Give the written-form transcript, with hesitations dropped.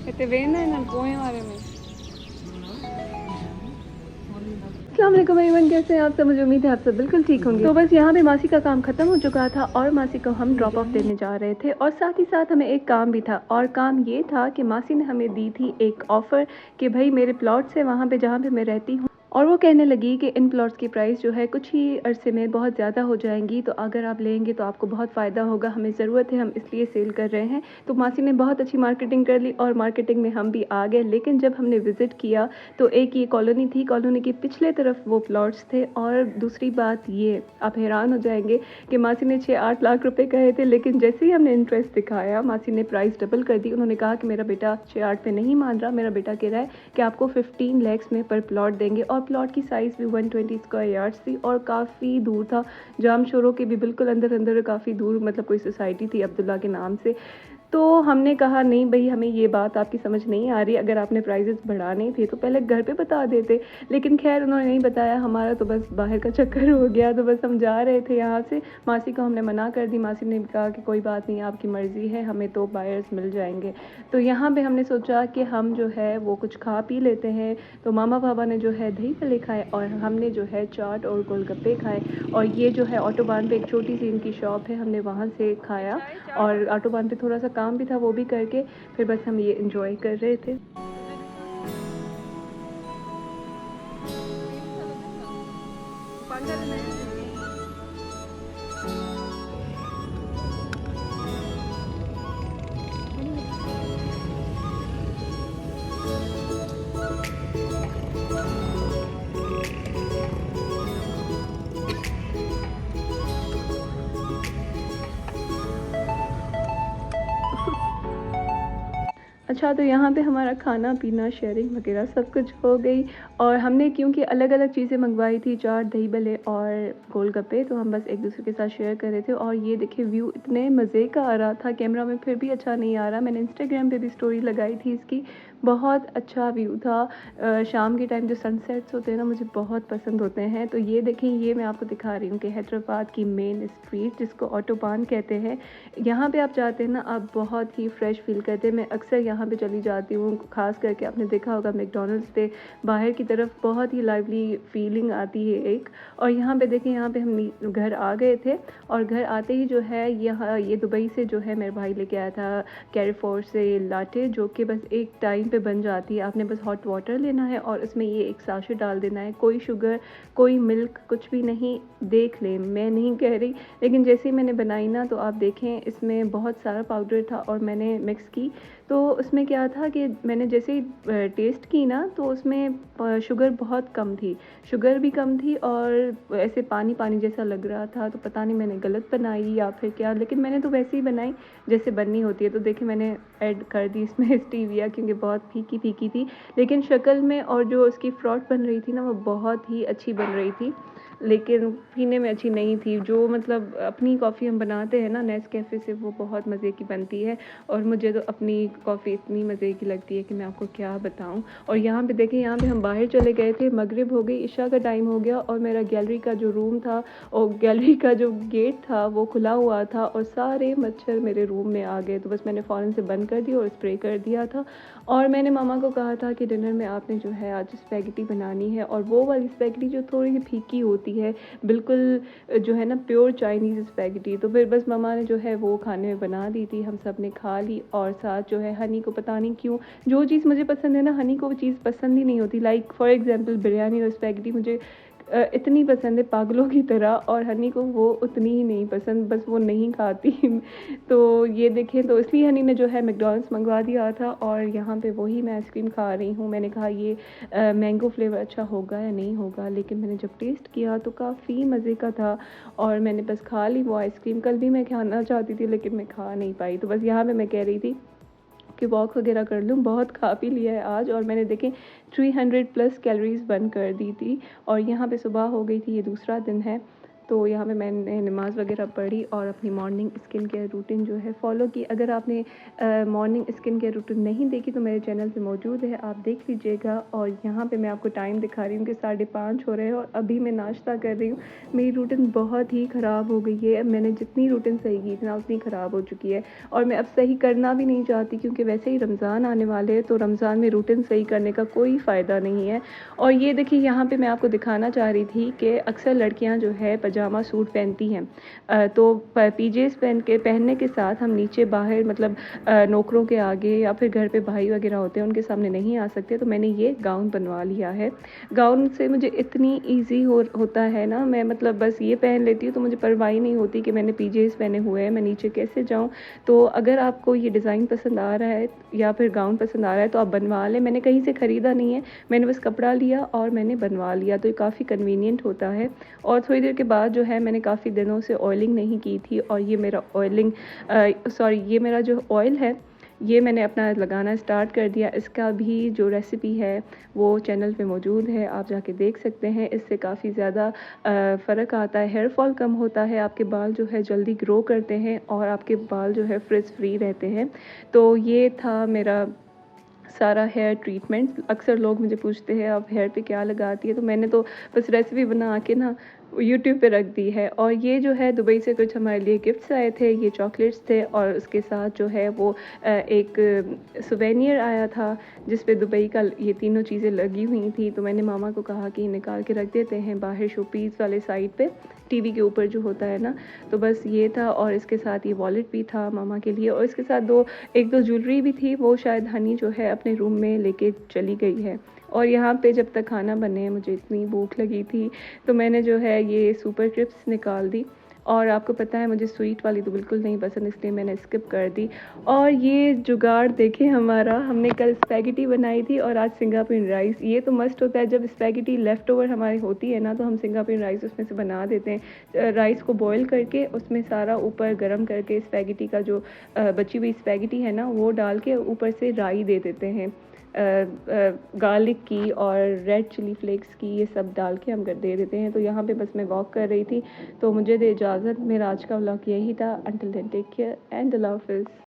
हिते वेंदा आहिनि पोएं वारे में। अस्सलाम वालेकुम एवरीवन, कैसे हैं आप सब? मुझे उम्मीद है आप सब बिल्कुल ठीक होंगे। तो बस यहाँ पे मासी का काम खत्म हो चुका था और मासी को हम ड्रॉप ऑफ देने जा रहे थे और साथ ही साथ हमें एक काम भी था। और काम ये था कि मासी ने हमें दी थी एक ऑफ़र कि भाई मेरे प्लॉट्स है वहाँ पे जहाँ पे मैं रहती हूँ, और वो कहने लगी कि इन प्लॉट्स की प्राइस जो है कुछ ही अरसे में बहुत ज़्यादा हो जाएंगी, तो अगर आप लेंगे तो आपको बहुत फ़ायदा होगा, हमें ज़रूरत है, हम इसलिए सेल कर रहे हैं। तो मासी ने बहुत अच्छी मार्केटिंग कर ली और मार्केटिंग में हम भी आ गए। लेकिन जब हमने विज़िट किया तो एक ये कॉलोनी थी, कॉलोनी के पिछले तरफ वो प्लॉट्स थे। और दूसरी बात ये, आप हैरान हो जाएंगे कि मासी ने 6-8 लाख रुपए कहे थे, लेकिन जैसे ही हमने इंटरेस्ट दिखाया मासी ने प्राइस डबल कर दी। उन्होंने कहा कि मेरा बेटा 6-8 पे नहीं मान रहा, मेरा बेटा कह रहा है कि आपको 15 लाख में पर प्लॉट देंगे। और प्लॉट की साइज़ भी 120 स्क्वायर यार्ड्स थी और काफ़ी दूर था, जाम शोरों के भी बिल्कुल अंदर अंदर काफ़ी दूर, मतलब कोई सोसाइटी थी अब्दुल्ला के नाम से। तो हमने कहा नहीं भई, हमें ये बात आपकी समझ नहीं आ रही, अगर आपने प्राइसेस बढ़ाने थे तो पहले घर पे बता देते। लेकिन खैर उन्होंने नहीं बताया, हमारा तो बस बाहर का चक्कर हो गया। तो बस हम जा रहे थे यहाँ से, मासी को हमने मना कर दी। मासी ने कहा कि कोई बात नहीं, आपकी मर्ज़ी है, हमें तो बायर्स मिल जाएंगे। तो यहाँ पे हमने सोचा कि हम जो है वो कुछ खा पी लेते हैं। तो मामा पापा ने जो है दही भल्ले खाए और हमने जो है चाट और गोलगप्पे खाए। और ये जो है ऑटोबान पे एक छोटी सी इनकी शॉप है, हमने वहाँ से खाया। और ऑटोबान पे थोड़ा सा काम भी था, वो भी करके फिर बस हम ये एंजॉय कर रहे थे। अच्छा, तो यहाँ पे हमारा खाना पीना शेयरिंग वगैरह सब कुछ हो गई। और हमने क्योंकि अलग अलग चीज़ें मंगवाई थी, चाट दही भल्ले और गोलगप्पे, तो हम बस एक दूसरे के साथ शेयर कर रहे थे। और ये देखिए व्यू इतने मज़े का आ रहा था, कैमरा में फिर भी अच्छा नहीं आ रहा। मैंने इंस्टाग्राम पे भी स्टोरी लगाई थी इसकी, बहुत अच्छा व्यू था। शाम के टाइम जो सनसेट्स होते हैं ना, मुझे बहुत पसंद होते हैं। तो ये देखें, ये मैं आपको दिखा रही हूँ कि हैदराबाद की मेन स्ट्रीट जिसको ऑटोबान कहते हैं, यहाँ पे आप जाते हैं ना, आप बहुत ही फ्रेश फील करते हैं। मैं अक्सर यहाँ पे चली जाती हूँ, खास करके आपने देखा होगा मैकडॉनल्ड्स पे बाहर की तरफ बहुत ही लाइवली फीलिंग आती है एक। और यहाँ पे देखें, यहाँ पे हम घर आ गए थे और घर आते ही जो है यहाँ ये दुबई से जो है मेरे भाई लेके आया था कैरीफोर से लाटे, जो कि बस एक टाइम पे बन जाती है। आपने बस हॉट वाटर लेना है और उसमें ये एक साशे डाल देना है, कोई शुगर कोई मिल्क कुछ भी नहीं। देख लें, मैं नहीं कह रही, लेकिन जैसे ही मैंने बनाई ना, तो आप देखें इसमें बहुत सारा पाउडर था और मैंने मिक्स की। तो उसमें क्या था कि मैंने जैसे ही टेस्ट की ना, तो उसमें शुगर बहुत कम थी, शुगर भी कम थी और ऐसे पानी पानी जैसा लग रहा था। तो पता नहीं मैंने गलत बनाई या फिर क्या, लेकिन मैंने तो वैसे ही बनाई जैसे बननी होती है। तो देखिए मैंने ऐड कर दी इसमें स्टीविया, क्योंकि बहुत फीकी फीकी थी, लेकिन शक्ल में और जो उसकी फ्रॉट बन रही थी ना, वो बहुत ही अच्छी बन रही थी, लेकिन पीने में अच्छी नहीं थी। जो मतलब अपनी कॉफ़ी हम बनाते हैं ना नेस्कैफ़े से, वो बहुत मज़े की बनती है। और मुझे तो अपनी कॉफ़ी इतनी मज़े की लगती है कि मैं आपको क्या बताऊं। और यहाँ पे देखिए, यहाँ पे हम बाहर चले गए थे, मगरिब हो गई, इशा का टाइम हो गया और मेरा गैलरी का जो रूम था और गैलरी का जो गेट था वो खुला हुआ था और सारे मच्छर मेरे रूम में आ गए। तो बस मैंने फ़ौरन से बंद कर दिया और स्प्रे कर दिया था। और मैंने मामा को कहा था कि डिनर में आपने जो है आज स्पैगेटी बनानी है, और वो वाली स्पैगेटी जो थोड़ी सी फीकी होती है, बिल्कुल जो है ना प्योर चाइनीज़ स्पैगेटी। तो फिर बस मम्मा ने जो है वो खाने में बना दी थी, हम सब ने खा ली। और साथ जो है हनी को पता नहीं क्यों, जो चीज़ मुझे पसंद है ना, हनी को वो चीज़ पसंद ही नहीं होती। लाइक फॉर एग्जांपल बिरयानी और स्पैगेटी मुझे इतनी पसंद है पागलों की तरह, और हनी को वो उतनी ही नहीं पसंद, बस वो नहीं खाती। तो ये देखें, तो इसलिए हनी ने जो है मैकडॉनल्ड्स मंगवा दिया था और यहाँ पे वही मैं आइसक्रीम खा रही हूँ। मैंने कहा ये मैंगो फ्लेवर अच्छा होगा या नहीं होगा, लेकिन मैंने जब टेस्ट किया तो काफ़ी मज़े का था और मैंने बस खा ली वो आइसक्रीम। कल भी मैं खाना चाहती थी लेकिन मैं खा नहीं पाई। तो बस यहाँ पे मैं कह रही थी कि वॉक वगैरह कर लूँ, बहुत खा पी लिया है आज। और मैंने देखें 300 प्लस कैलोरीज बर्न कर दी थी। और यहाँ पे सुबह हो गई थी, ये दूसरा दिन है। तो यहाँ पे मैंने नमाज़ वगैरह पढ़ी और अपनी मॉर्निंग स्किन केयर रूटीन जो है फ़ॉलो की। अगर आपने मॉर्निंग स्किन केयर रूटीन नहीं देखी तो मेरे चैनल पे मौजूद है, आप देख लीजिएगा। और यहाँ पे मैं आपको टाइम दिखा रही हूँ कि 5:30 हो रहे हैं और अभी मैं नाश्ता कर रही हूँ। मेरी रूटीन बहुत ही ख़राब हो गई है। मैंने जितनी रूटीन सही की थी ना उतनी ख़राब हो चुकी है और मैं अब सही करना भी नहीं चाहती, क्योंकि वैसे ही रमज़ान आने वाले हैं, तो रमज़ान में रूटीन सही करने का कोई फ़ायदा नहीं है। और ये देखिए यहाँ पे मैं आपको दिखाना चाह रही थी कि अक्सर लड़कियाँ जो है पजामा सूट पहनती हैं, तो पीजेस पहनने के साथ हम नीचे बाहर मतलब नौकरों के आगे या फिर घर पे भाई वगैरह होते हैं उनके सामने नहीं आ सकते। तो मैंने ये गाउन बनवा लिया है। गाउन से मुझे इतनी ईज़ी होता है ना, मैं मतलब बस ये पहन लेती हूँ तो मुझे परवाह ही नहीं होती कि मैंने पीजेस पहने हुए हैं, मैं नीचे कैसे जाऊँ। तो अगर आपको ये डिज़ाइन पसंद आ रहा है या फिर गाउन पसंद आ रहा है तो आप बनवा लें। मैंने कहीं से ख़रीदा नहीं है, मैंने बस कपड़ा लिया और मैंने बनवा लिया, तो ये काफ़ी कन्वीनियंट होता है। और थोड़ी देर के बाद जो है, मैंने काफ़ी दिनों से ऑयलिंग नहीं की थी और ये मेरा ये मेरा जो ऑयल है ये मैंने अपना लगाना स्टार्ट कर दिया। इसका भी जो रेसिपी है वो चैनल पे मौजूद है, आप जाके देख सकते हैं। इससे काफ़ी ज़्यादा फ़र्क आता है, हेयर फॉल कम होता है, आपके बाल जो है जल्दी ग्रो करते हैं और आपके बाल जो है फ्रिज फ्री रहते हैं। तो ये था मेरा सारा हेयर ट्रीटमेंट। अक्सर लोग मुझे पूछते हैं आप हेयर पे क्या लगाती है, तो मैंने तो बस रेसिपी बना के ना यूट्यूब पे रख दी है। और ये जो है दुबई से कुछ हमारे लिए गिफ्ट्स आए थे, ये चॉकलेट्स थे और उसके साथ जो है वो एक सुवेनियर आया था जिस पे दुबई का ये तीनों चीज़ें लगी हुई थी। तो मैंने मामा को कहा कि निकाल के रख देते हैं बाहर शोपीस वाले साइड पे, टीवी के ऊपर जो होता है ना। तो बस ये था और इसके साथ ये वॉलेट भी था मामा के लिए और इसके साथ एक दो ज्वेलरी भी थी, वो शायद हनी जो है अपने रूम में लेके चली गई है। और यहाँ पे जब तक खाना बने मुझे इतनी भूख लगी थी तो मैंने जो है ये सुपर क्रिप्स निकाल दी। और आपको पता है मुझे स्वीट वाली तो बिल्कुल नहीं पसंद, इसलिए मैंने स्किप कर दी। और ये जुगाड़ देखें हमारा, हमने कल स्पैगेटी बनाई थी और आज सिंगापुरियन राइस। ये तो मस्ट होता है, जब स्पैगेटी लेफ़्ट ओवर हमारी होती है ना तो हम सिंगापुरियन राइस उसमें से बना देते हैं। राइस को बॉयल करके उसमें सारा ऊपर गरम करके स्पैगेटी का जो बची हुई स्पैगेटी है ना वो डाल के ऊपर से राई दे देते हैं, गार्लिक की और रेड चिली फ्लेक्स की, ये सब डाल के हम कर दे देते हैं। तो यहाँ पे बस मैं वॉक कर रही थी, तो मुझे दे इजाज़त। मेरा आज का व्लॉग यही था। Until then take care and Allah हाफ़िज़।